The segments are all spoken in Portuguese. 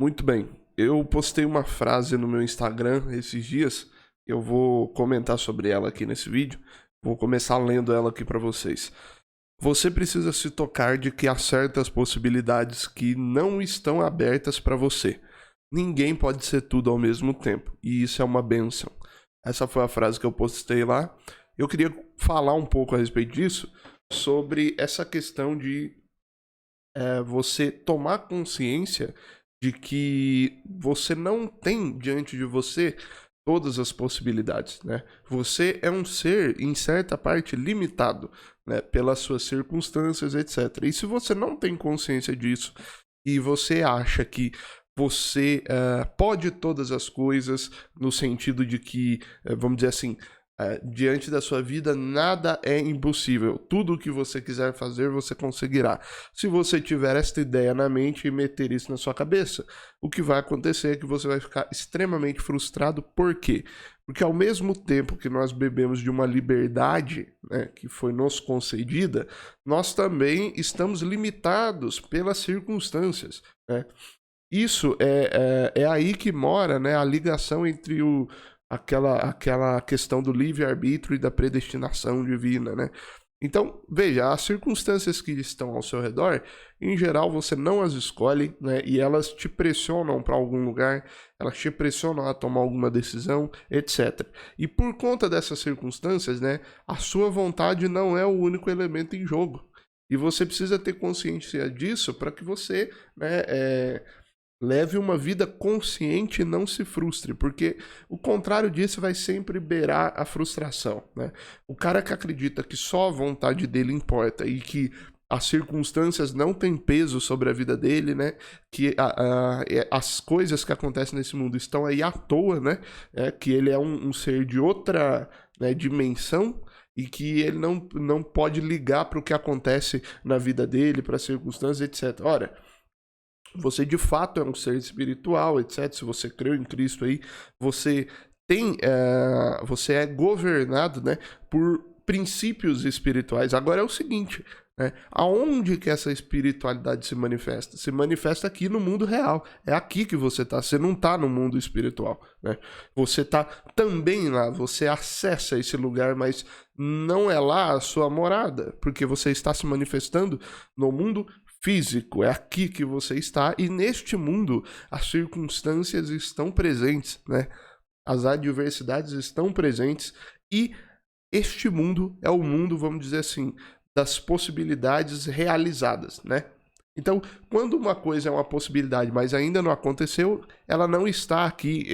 Muito bem. Eu postei uma frase no meu Instagram esses dias. Eu vou comentar sobre ela aqui nesse vídeo. Vou começar lendo ela aqui para vocês. Você precisa se tocar de que há certas possibilidades que não estão abertas para você. Ninguém pode ser tudo ao mesmo tempo. E isso é uma bênção. Essa foi a frase que eu postei lá. Eu queria falar um pouco a respeito disso, sobre essa questão de você tomar consciência de que você não tem diante de você todas as possibilidades, né? Você é um ser, em certa parte, limitado, né, pelas suas circunstâncias, etc. E se você não tem consciência disso e você acha que você pode todas as coisas, no sentido de que, vamos dizer assim, diante da sua vida, nada é impossível. Tudo o que você quiser fazer, você conseguirá. Se você tiver esta ideia na mente e meter isso na sua cabeça, o que vai acontecer é que você vai ficar extremamente frustrado. Por quê? Porque ao mesmo tempo que nós bebemos de uma liberdade, né, que foi nos concedida, nós também estamos limitados pelas circunstâncias, né? Isso é aí que mora, né, a ligação entre aquela questão do livre-arbítrio e da predestinação divina, né? Então, veja, as circunstâncias que estão ao seu redor, em geral, você não as escolhe, né? E elas te pressionam para algum lugar, elas te pressionam a tomar alguma decisão, etc. E por conta dessas circunstâncias, né, a sua vontade não é o único elemento em jogo. E você precisa ter consciência disso para que você, né, leve uma vida consciente e não se frustre, porque o contrário disso vai sempre beirar a frustração, né? O cara que acredita que só a vontade dele importa e que as circunstâncias não têm peso sobre a vida dele, né? Que as coisas que acontecem nesse mundo estão aí à toa, né? Que ele é um ser de outra, né, dimensão, e que ele não pode ligar para o que acontece na vida dele, para as circunstâncias, etc. Ora, você de fato é um ser espiritual, etc. Se você creu em Cristo aí, você você é governado, né, por princípios espirituais. Agora é o seguinte, né, aonde que essa espiritualidade se manifesta? Se manifesta aqui no mundo real. É aqui que você está. Você não está no mundo espiritual, né? Você está também lá. Você acessa esse lugar, mas não é lá a sua morada, porque você está se manifestando no mundo físico, é aqui que você está, e neste mundo as circunstâncias estão presentes, né? As adversidades estão presentes, e este mundo é o mundo, vamos dizer assim, das possibilidades realizadas, né? Então, quando uma coisa é uma possibilidade, mas ainda não aconteceu, ela não está aqui,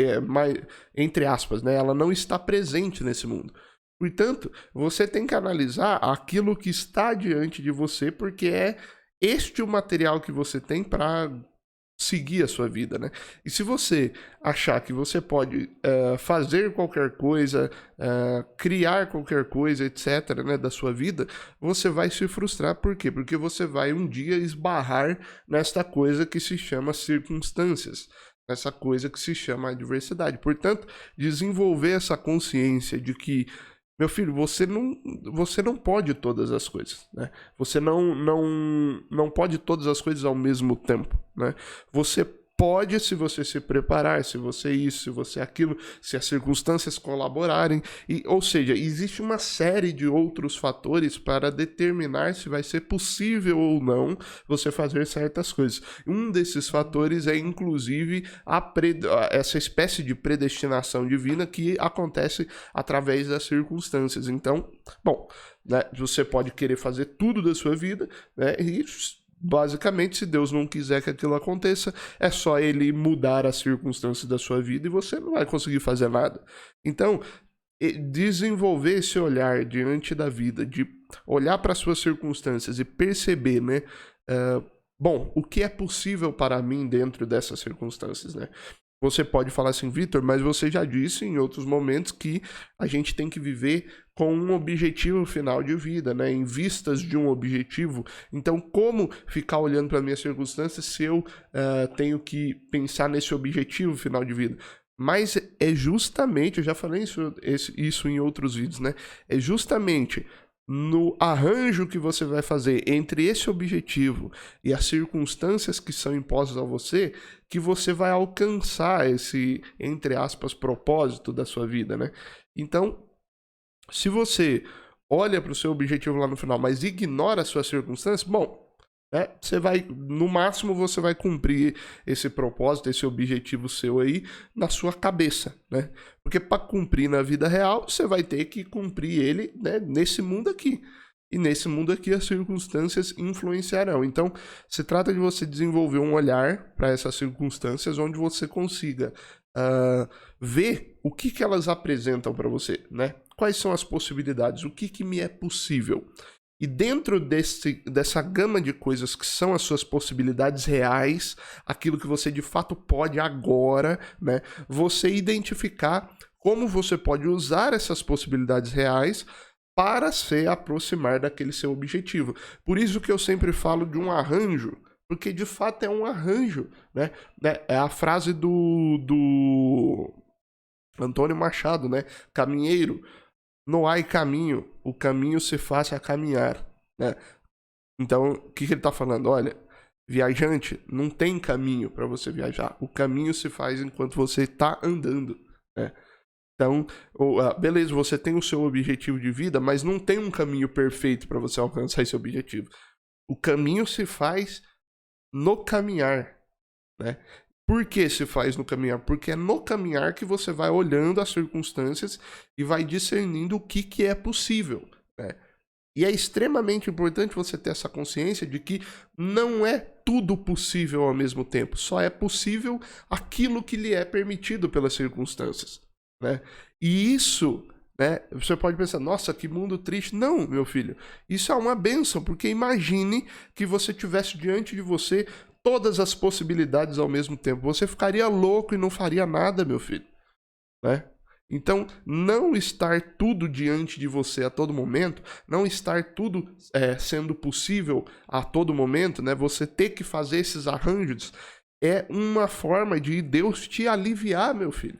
entre aspas, né? Ela não está presente nesse mundo. Portanto, você tem que analisar aquilo que está diante de você, porque é este o material que você tem para seguir a sua vida, né? E se você achar que você pode fazer qualquer coisa, criar qualquer coisa, etc., né, da sua vida, você vai se frustrar. Por quê? Porque você vai um dia esbarrar nesta coisa que se chama circunstâncias, nessa coisa que se chama adversidade. Portanto, desenvolver essa consciência de que, meu filho, você não pode todas as coisas, né? Você não pode todas as coisas ao mesmo tempo, né? Você pode, se você se preparar, se você isso, se você aquilo, se as circunstâncias colaborarem, ou seja, existe uma série de outros fatores para determinar se vai ser possível ou não você fazer certas coisas. Um desses fatores é, inclusive, essa espécie de predestinação divina que acontece através das circunstâncias. Então, bom, né, você pode querer fazer tudo da sua vida, né, e basicamente, se Deus não quiser que aquilo aconteça, é só ele mudar as circunstâncias da sua vida e você não vai conseguir fazer nada. Então, desenvolver esse olhar diante da vida, de olhar para as suas circunstâncias e perceber, né, bom, o que é possível para mim dentro dessas circunstâncias, né? Você pode falar assim, Vitor, mas você já disse em outros momentos que a gente tem que viver com um objetivo final de vida, né? Em vistas de um objetivo. Então, como ficar olhando para minhas circunstâncias se eu tenho que pensar nesse objetivo final de vida? Mas é justamente, eu já falei isso em outros vídeos, né? É justamente no arranjo que você vai fazer entre esse objetivo e as circunstâncias que são impostas a você, que você vai alcançar esse, entre aspas, propósito da sua vida, né? Então, se você olha para o seu objetivo lá no final, mas ignora as suas circunstâncias, bom, você vai, no máximo, você vai cumprir esse propósito, esse objetivo seu aí na sua cabeça, né? Porque para cumprir na vida real, você vai ter que cumprir ele, né, nesse mundo aqui. E nesse mundo aqui as circunstâncias influenciarão. Então, se trata de você desenvolver um olhar para essas circunstâncias onde você consiga ver o que elas apresentam para você, né? Quais são as possibilidades, o que me é possível. E dentro dessa gama de coisas que são as suas possibilidades reais, aquilo que você de fato pode agora, né? Você identificar como você pode usar essas possibilidades reais para se aproximar daquele seu objetivo. Por isso que eu sempre falo de um arranjo, porque de fato é um arranjo, né? É a frase do Antônio Machado, né? Caminheiro. Não há caminho, o caminho se faz a caminhar, né? Então, o que ele está falando? Olha, viajante, não tem caminho para você viajar. O caminho se faz enquanto você está andando, né? Então, beleza, você tem o seu objetivo de vida, mas não tem um caminho perfeito para você alcançar esse objetivo. O caminho se faz no caminhar, né? Por que se faz no caminhar? Porque é no caminhar que você vai olhando as circunstâncias e vai discernindo o que é possível, né? E é extremamente importante você ter essa consciência de que não é tudo possível ao mesmo tempo. Só é possível aquilo que lhe é permitido pelas circunstâncias, né? E isso, né, você pode pensar, nossa, que mundo triste. Não, meu filho, isso é uma bênção, porque imagine que você tivesse diante de você todas as possibilidades ao mesmo tempo. Você ficaria louco e não faria nada, meu filho, né? Então, não estar tudo diante de você a todo momento, não estar tudo sendo possível a todo momento, né? Você ter que fazer esses arranjos é uma forma de Deus te aliviar, meu filho,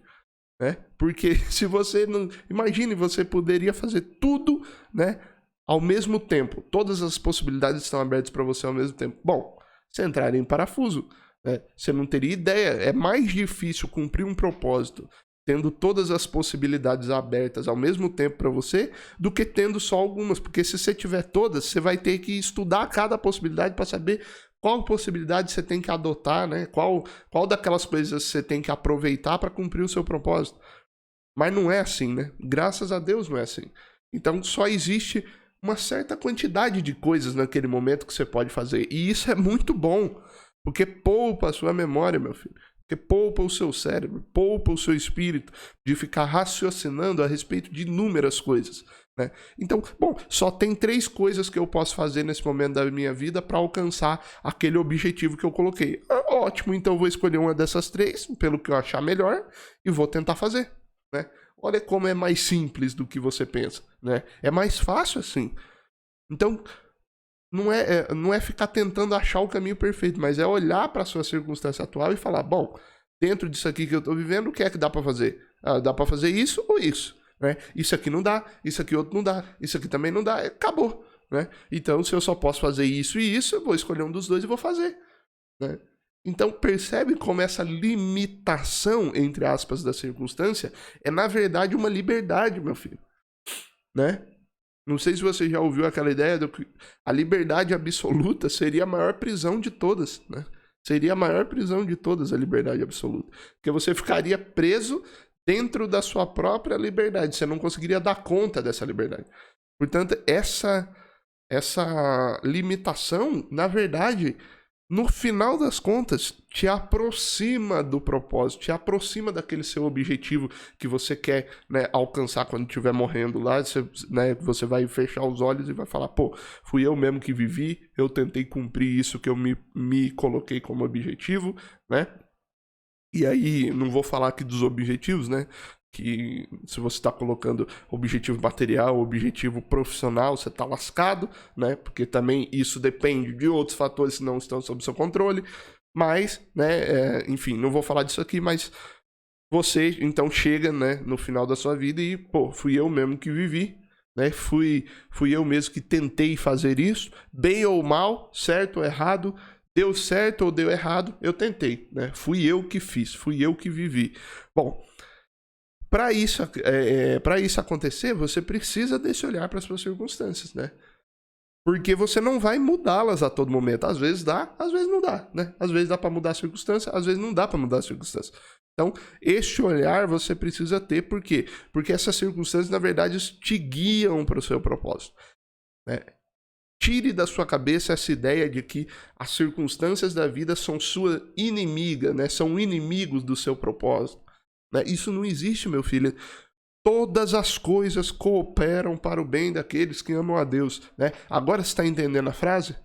né? Porque se você não... Imagine, você poderia fazer tudo, né, ao mesmo tempo. Todas as possibilidades estão abertas para você ao mesmo tempo. Bom, você entraria em parafuso, né? Você não teria ideia. É mais difícil cumprir um propósito tendo todas as possibilidades abertas ao mesmo tempo para você do que tendo só algumas, porque se você tiver todas, você vai ter que estudar cada possibilidade para saber qual possibilidade você tem que adotar, né? Qual daquelas coisas você tem que aproveitar para cumprir o seu propósito. Mas não é assim, né? Graças a Deus não é assim. Então só existe uma certa quantidade de coisas naquele momento que você pode fazer. E isso é muito bom, porque poupa a sua memória, meu filho. Porque poupa o seu cérebro, poupa o seu espírito de ficar raciocinando a respeito de inúmeras coisas, né? Então, bom, só tem 3 coisas que eu posso fazer nesse momento da minha vida para alcançar aquele objetivo que eu coloquei. Ótimo, então eu vou escolher uma dessas 3, pelo que eu achar melhor, e vou tentar fazer, né? Olha como é mais simples do que você pensa, né? É mais fácil assim. Então, não é ficar tentando achar o caminho perfeito, mas é olhar para a sua circunstância atual e falar, bom, dentro disso aqui que eu estou vivendo, o que é que dá para fazer? Dá para fazer isso ou isso, né? Isso aqui não dá, isso aqui outro não dá, isso aqui também não dá, acabou, né? Então, se eu só posso fazer isso e isso, eu vou escolher um dos dois e vou fazer, né? Então, percebe como essa limitação, entre aspas, da circunstância é, na verdade, uma liberdade, meu filho, né? Não sei se você já ouviu aquela ideia de que a liberdade absoluta seria a maior prisão de todas, né? Seria a maior prisão de todas a liberdade absoluta. Porque você ficaria preso dentro da sua própria liberdade. Você não conseguiria dar conta dessa liberdade. Portanto, essa limitação, na verdade, no final das contas, te aproxima do propósito, te aproxima daquele seu objetivo que você quer, né, alcançar quando estiver morrendo lá. Você vai fechar os olhos e vai falar, pô, fui eu mesmo que vivi, eu tentei cumprir isso que eu me coloquei como objetivo, né? E aí, não vou falar aqui dos objetivos, né? Que se você está colocando objetivo material, objetivo profissional, você está lascado, né? Porque também isso depende de outros fatores que não estão sob seu controle. Mas, né? Enfim, não vou falar disso aqui, mas você então chega, né, no final da sua vida e, pô, fui eu mesmo que vivi, né? Fui eu mesmo que tentei fazer isso, bem ou mal, certo ou errado, deu certo ou deu errado, eu tentei, né? Fui eu que fiz, fui eu que vivi. Bom, para isso acontecer, você precisa desse olhar para as suas circunstâncias, né? Porque você não vai mudá-las a todo momento. Às vezes dá, às vezes não dá, né? Às vezes dá para mudar a circunstância, às vezes não dá para mudar a circunstância. Então, este olhar você precisa ter, por quê? Porque essas circunstâncias, na verdade, te guiam para o seu propósito, né? Tire da sua cabeça essa ideia de que as circunstâncias da vida são sua inimiga, né? São inimigos do seu propósito, né? Isso não existe, meu filho. Todas as coisas cooperam para o bem daqueles que amam a Deus, né? Agora você está entendendo a frase?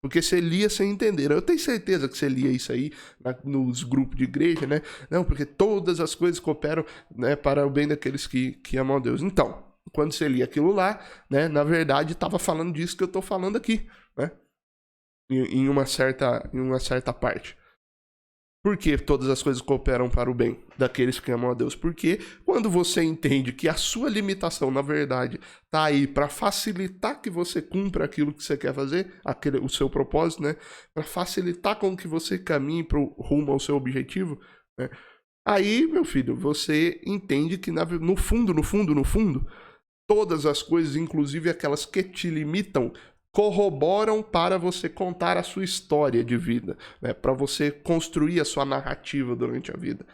Porque você lia sem entender. Eu tenho certeza que você lia isso aí nos grupos de igreja, né? Não, porque todas as coisas cooperam, né, para o bem daqueles que amam a Deus. Então, quando você lia aquilo lá, né, na verdade estava falando disso que eu estou falando aqui, né? Em uma certa parte. Por que todas as coisas cooperam para o bem daqueles que amam a Deus? Porque quando você entende que a sua limitação, na verdade, está aí para facilitar que você cumpra aquilo que você quer fazer, o seu propósito, né? Para facilitar com que você caminhe rumo ao seu objetivo, né? Aí, meu filho, você entende que no fundo, todas as coisas, inclusive aquelas que te limitam, corroboram para você contar a sua história de vida, né? Para você construir a sua narrativa durante a vida.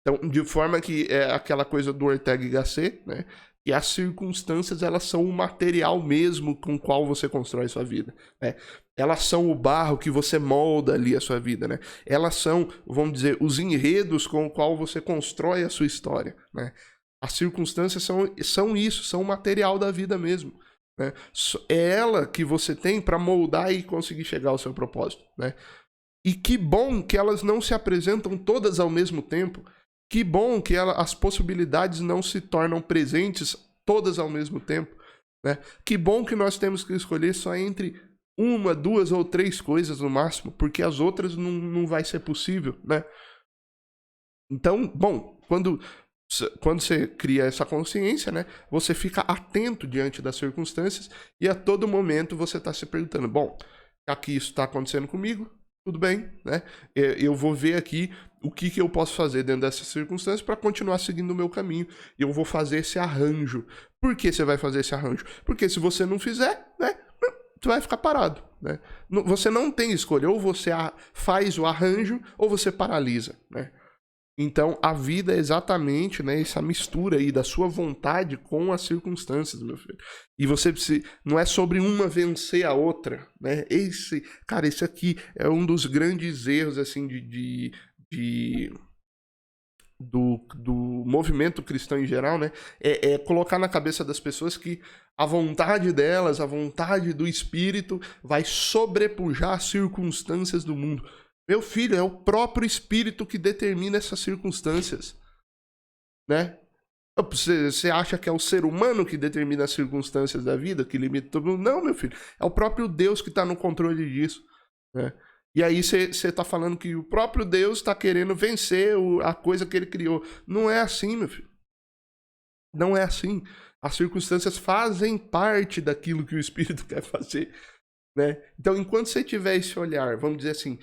Então, de forma que é aquela coisa do Ortega y Gasset, né? E as circunstâncias, elas são o material mesmo com o qual você constrói a sua vida, né? Elas são o barro que você molda ali a sua vida, né? Elas são, vamos dizer, os enredos com o qual você constrói a sua história, né? As circunstâncias são isso, são o material da vida mesmo, né? É ela que você tem para moldar e conseguir chegar ao seu propósito, né? E que bom que elas não se apresentam todas ao mesmo tempo. Que bom que as possibilidades não se tornam presentes todas ao mesmo tempo, né? Que bom que nós temos que escolher só entre uma, duas ou três coisas no máximo, porque as outras não vai ser possível, né? Então, bom, quando você cria essa consciência, né, você fica atento diante das circunstâncias e a todo momento você está se perguntando, bom, aqui isso está acontecendo comigo, tudo bem, né? Eu vou ver aqui o que eu posso fazer dentro dessas circunstâncias para continuar seguindo o meu caminho. E eu vou fazer esse arranjo. Por que você vai fazer esse arranjo? Porque se você não fizer, né, você vai ficar parado, né? Você não tem escolha, ou você faz o arranjo ou você paralisa, né? Então, a vida é exatamente, né, essa mistura aí da sua vontade com as circunstâncias, meu filho. E você precisa, não é sobre uma vencer a outra, né? Esse aqui é um dos grandes erros, assim, do movimento cristão em geral, né? É colocar na cabeça das pessoas que a vontade delas, a vontade do espírito vai sobrepujar as circunstâncias do mundo. Meu filho, é o próprio espírito que determina essas circunstâncias, né? Você acha que é o ser humano que determina as circunstâncias da vida, que limita todo mundo? Não, meu filho, é o próprio Deus que está no controle disso, né? E aí você está falando que o próprio Deus está querendo vencer a coisa que ele criou. Não é assim, meu filho. Não é assim. As circunstâncias fazem parte daquilo que o espírito quer fazer, né? Então, enquanto você tiver esse olhar, vamos dizer assim,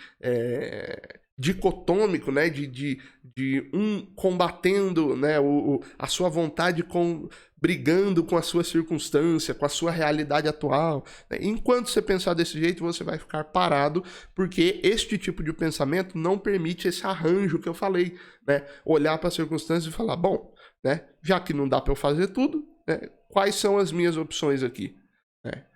dicotômico, né, de um combatendo, né, a sua vontade brigando com a sua circunstância, com a sua realidade atual, né? Enquanto você pensar desse jeito, você vai ficar parado, porque este tipo de pensamento não permite esse arranjo que eu falei, né? Olhar para as circunstâncias e falar, bom, né, já que não dá para eu fazer tudo, né, quais são as minhas opções aqui, né?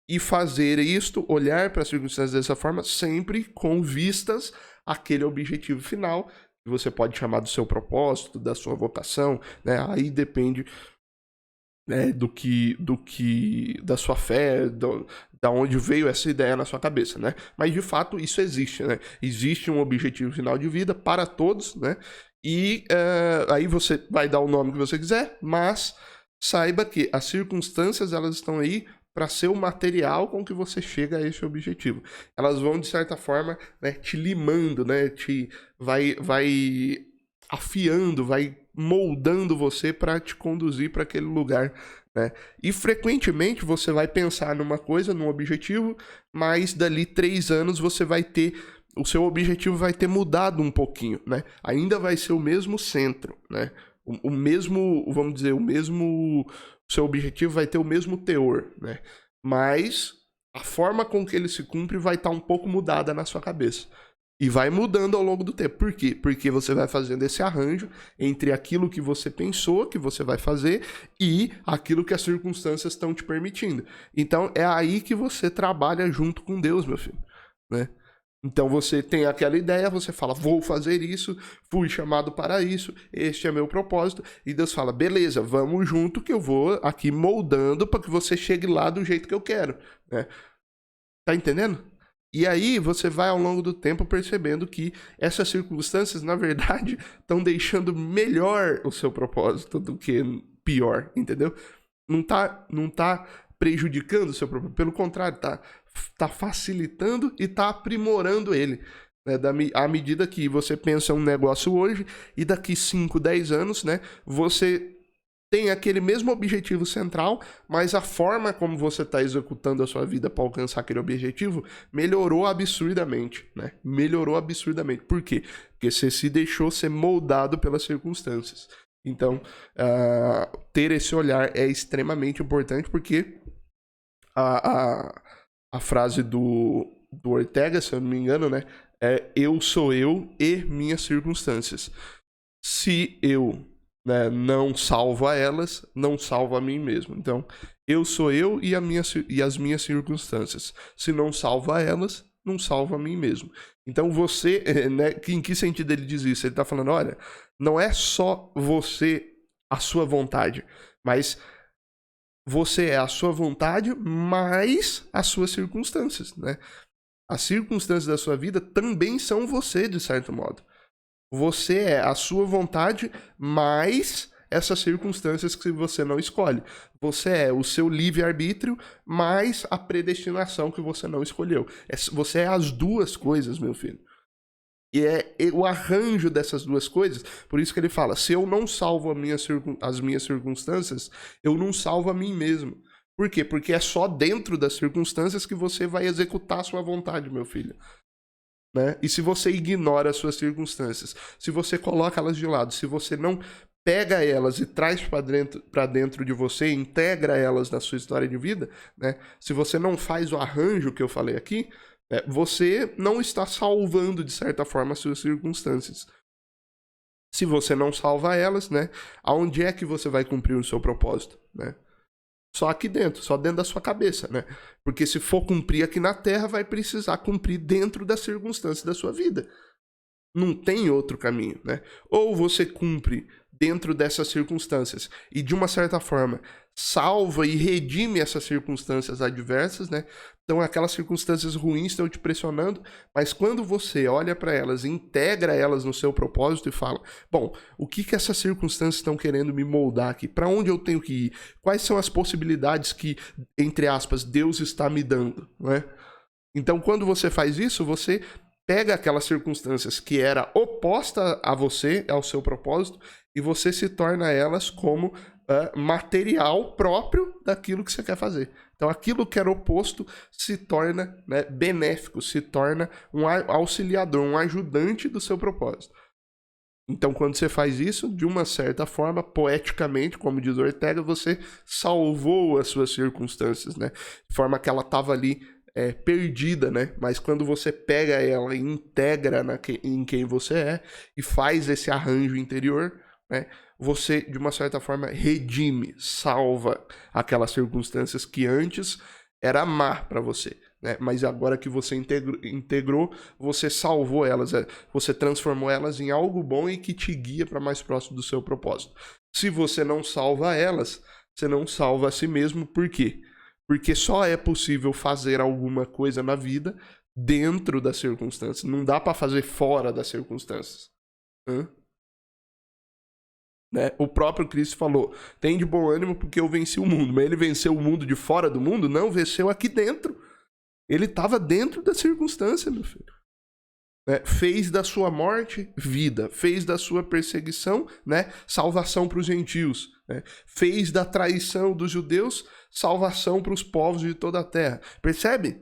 E fazer isto, olhar para as circunstâncias dessa forma, sempre com vistas àquele objetivo final, que você pode chamar do seu propósito, da sua vocação, né? Aí depende, né, da sua fé, da onde veio essa ideia na sua cabeça, né? Mas de fato isso existe, né? Existe um objetivo final de vida para todos, né? E aí você vai dar o nome que você quiser, mas saiba que as circunstâncias, elas estão aí para ser o material com que você chega a esse objetivo. Elas vão, de certa forma, né, te limando, né, vai afiando, vai moldando você para te conduzir para aquele lugar, né? E frequentemente você vai pensar numa coisa, num objetivo, mas dali 3 anos você vai ter, o seu objetivo vai ter mudado um pouquinho, né? Ainda vai ser o mesmo centro, né? O mesmo, vamos dizer, o seu objetivo vai ter o mesmo teor, né? Mas a forma com que ele se cumpre vai estar um pouco mudada na sua cabeça. E vai mudando ao longo do tempo. Por quê? Porque você vai fazendo esse arranjo entre aquilo que você pensou que você vai fazer e aquilo que as circunstâncias estão te permitindo. Então é aí que você trabalha junto com Deus, meu filho, né? Então você tem aquela ideia, você fala, vou fazer isso, fui chamado para isso, este é meu propósito. E Deus fala, beleza, vamos junto que eu vou aqui moldando para que você chegue lá do jeito que eu quero, né? Tá entendendo? E aí você vai ao longo do tempo percebendo que essas circunstâncias, na verdade, estão deixando melhor o seu propósito do que pior, entendeu? Não tá prejudicando o seu propósito, pelo contrário, tá facilitando e tá aprimorando ele, né? À medida que você pensa um negócio hoje e daqui 5, 10 anos, né, você tem aquele mesmo objetivo central, mas a forma como você está executando a sua vida para alcançar aquele objetivo melhorou absurdamente, né? Melhorou absurdamente. Por quê? Porque você se deixou ser moldado pelas circunstâncias. Então, ter esse olhar é extremamente importante, porque a frase do Ortega, se eu não me engano, né? É eu sou eu e minhas circunstâncias. Se eu, né, não salvo a elas, não salvo a mim mesmo. Então, eu sou eu e as minhas circunstâncias. Se não salvo a elas, não salvo a mim mesmo. Então você, né, em que sentido ele diz isso? Ele está falando, olha, não é só você, a sua vontade, mas você é a sua vontade mais as suas circunstâncias, né? As circunstâncias da sua vida também são você, de certo modo. Você é a sua vontade mais essas circunstâncias que você não escolhe. Você é o seu livre-arbítrio mais a predestinação que você não escolheu. Você é as duas coisas, meu filho. E é o arranjo dessas duas coisas. Por isso que ele fala, se eu não salvo as minhas circunstâncias, eu não salvo a mim mesmo. Por quê? Porque é só dentro das circunstâncias que você vai executar a sua vontade, meu filho. Né? E se você ignora as suas circunstâncias, se você coloca elas de lado, se você não pega elas e traz para dentro de você, integra elas na sua história de vida, né? Se você não faz o arranjo que eu falei aqui, você não está salvando, de certa forma, as suas circunstâncias. Se você não salva elas, né? Aonde é que você vai cumprir o seu propósito, né? Só aqui dentro, só dentro da sua cabeça, né? Porque se for cumprir aqui na Terra, vai precisar cumprir dentro das circunstâncias da sua vida. Não tem outro caminho, né? Ou você cumpre dentro dessas circunstâncias e, de uma certa forma, salva e redime essas circunstâncias adversas, né? Então, aquelas circunstâncias ruins estão te pressionando, mas quando você olha para elas, integra elas no seu propósito e fala, bom, o que essas circunstâncias estão querendo me moldar aqui? Para onde eu tenho que ir? Quais são as possibilidades que, entre aspas, Deus está me dando, né? Então, quando você faz isso, você pega aquelas circunstâncias que era oposta a você, ao seu propósito, e você se torna elas como material próprio daquilo que você quer fazer. Então, aquilo que era oposto se torna, né, benéfico, se torna um auxiliador, um ajudante do seu propósito. Então, quando você faz isso, de uma certa forma, poeticamente, como diz Ortega, você salvou as suas circunstâncias, né? De forma que ela estava ali perdida, né? Mas quando você pega ela e integra em quem você é e faz esse arranjo interior, né? Você, de uma certa forma, redime, salva aquelas circunstâncias que antes era má para você, né? Mas agora que você integrou, você salvou elas, você transformou elas em algo bom e que te guia para mais próximo do seu propósito. Se você não salva elas, você não salva a si mesmo, por quê? Porque só é possível fazer alguma coisa na vida dentro das circunstâncias. Não dá para fazer fora das circunstâncias. Né? O próprio Cristo falou, tem de bom ânimo porque eu venci o mundo. Mas ele venceu o mundo de fora do mundo? Não, venceu aqui dentro. Ele estava dentro da circunstância, meu filho. né? Fez da sua morte vida, fez da sua perseguição, né, salvação para os gentios, né? Fez da traição dos judeus salvação para os povos de toda a terra. Percebe?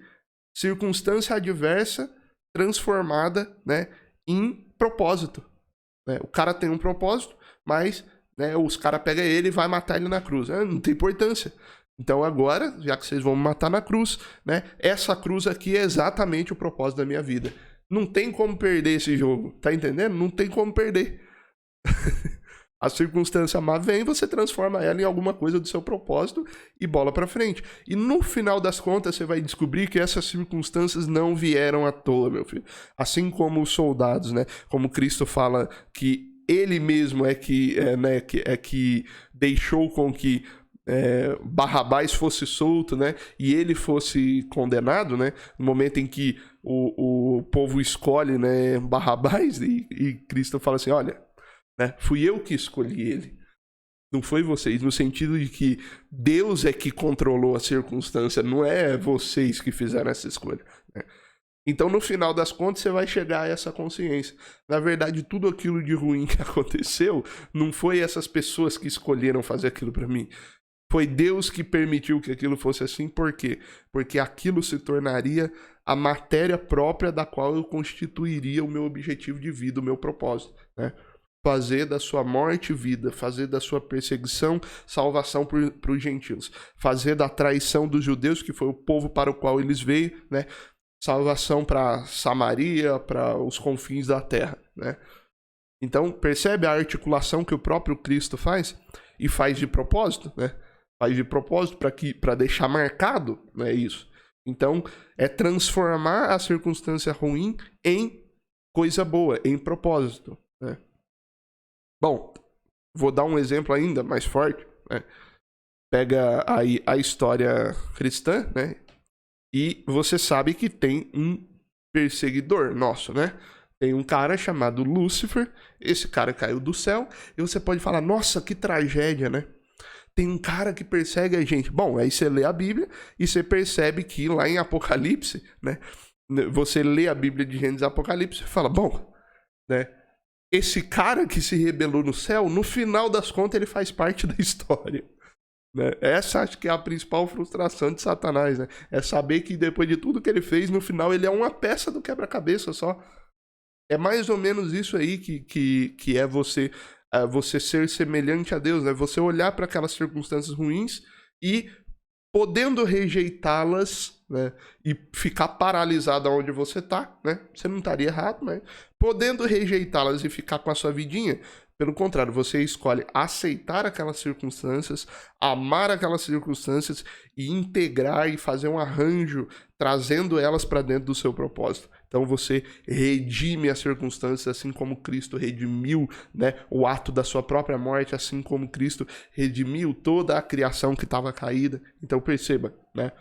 Circunstância adversa transformada, né, em propósito, né? O cara tem um propósito, mas, né, os caras pegam ele e vai matar ele na cruz. Não tem importância. Então agora, já que vocês vão me matar na cruz, né, essa cruz aqui é exatamente o propósito da minha vida. Não tem como perder esse jogo, tá entendendo? Não tem como perder. A circunstância má vem, você transforma ela em alguma coisa do seu propósito e bola pra frente. E no final das contas, você vai descobrir que essas circunstâncias não vieram à toa, meu filho. Assim como os soldados, né? Como Cristo fala que ele mesmo que deixou com que Barrabás fosse solto, né? E ele fosse condenado, né? No momento em que o povo escolhe, né, Barrabás, e Cristo fala assim, olha, né, fui eu que escolhi ele, não foi vocês, no sentido de que Deus é que controlou a circunstância, não é vocês que fizeram essa escolha, né? Então, no final das contas, você vai chegar a essa consciência. Na verdade, tudo aquilo de ruim que aconteceu, não foi essas pessoas que escolheram fazer aquilo para mim. Foi Deus que permitiu que aquilo fosse assim. Por quê? Porque aquilo se tornaria a matéria própria da qual eu constituiria o meu objetivo de vida, o meu propósito, né? Fazer da sua morte vida, fazer da sua perseguição salvação para os gentios, fazer da traição dos judeus, que foi o povo para o qual eles veio, né, salvação para Samaria, para os confins da terra, né? Então, percebe a articulação que o próprio Cristo faz? E faz de propósito, né? Faz de propósito para deixar marcado, né, isso. Então, é transformar a circunstância ruim em coisa boa, em propósito, né? Bom, vou dar um exemplo ainda mais forte, né? Pega aí a história cristã, né? E você sabe que tem um perseguidor nosso, né? Tem um cara chamado Lúcifer, esse cara caiu do céu, e você pode falar, nossa, que tragédia, né? Tem um cara que persegue a gente. Bom, aí você lê a Bíblia e você percebe que lá em Apocalipse, né? Você lê a Bíblia de Gênesis e Apocalipse e fala, bom, né? Esse cara que se rebelou no céu, no final das contas, ele faz parte da história, né? Essa acho que é a principal frustração de Satanás, né? É saber que depois de tudo que ele fez, no final ele é uma peça do quebra-cabeça só. É mais ou menos isso aí que é você ser semelhante a Deus, né? Você olhar para aquelas circunstâncias ruins e, podendo rejeitá-las, né, e ficar paralisado onde você está, né? Você não estaria errado, né? Podendo rejeitá-las e ficar com a sua vidinha, pelo contrário, você escolhe aceitar aquelas circunstâncias, amar aquelas circunstâncias e integrar e fazer um arranjo, trazendo elas para dentro do seu propósito. Então você redime as circunstâncias, assim como Cristo redimiu, né, o ato da sua própria morte, assim como Cristo redimiu toda a criação que estava caída. Então perceba, né,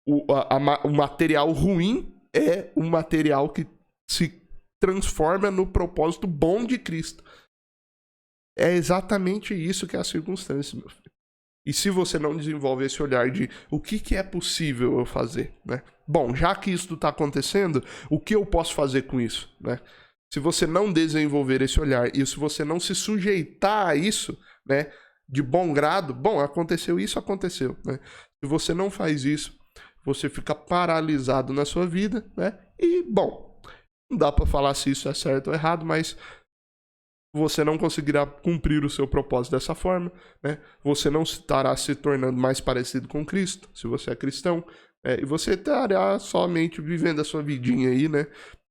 o material ruim é um material que se transforma no propósito bom de Cristo. É exatamente isso que é a circunstância, meu filho. E se você não desenvolve esse olhar de o que é possível eu fazer, né? Bom, já que isso está acontecendo, o que eu posso fazer com isso, né? Se você não desenvolver esse olhar e se você não se sujeitar a isso, né, de bom grado, bom, aconteceu isso, aconteceu, né? Se você não faz isso, você fica paralisado na sua vida, né? E, bom, não dá para falar se isso é certo ou errado, mas você não conseguirá cumprir o seu propósito dessa forma, né? Você não estará se tornando mais parecido com Cristo, se você é cristão, e você estará somente vivendo a sua vidinha aí, né?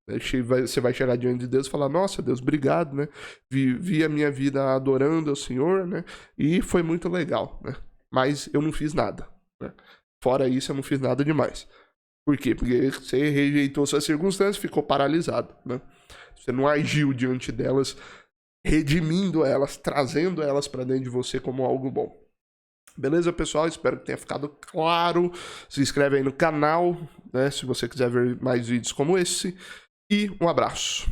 Você vai chegar diante de Deus e falar, nossa, Deus, obrigado, né? Vi a minha vida adorando ao Senhor, né? E foi muito legal, né? Mas eu não fiz nada, né? Fora isso, eu não fiz nada demais. Por quê? Porque você rejeitou suas circunstâncias, ficou paralisado, né? Você não agiu diante delas, redimindo elas, trazendo elas para dentro de você como algo bom. Beleza, pessoal? Espero que tenha ficado claro. Se inscreve aí no canal, né, se você quiser ver mais vídeos como esse. E um abraço.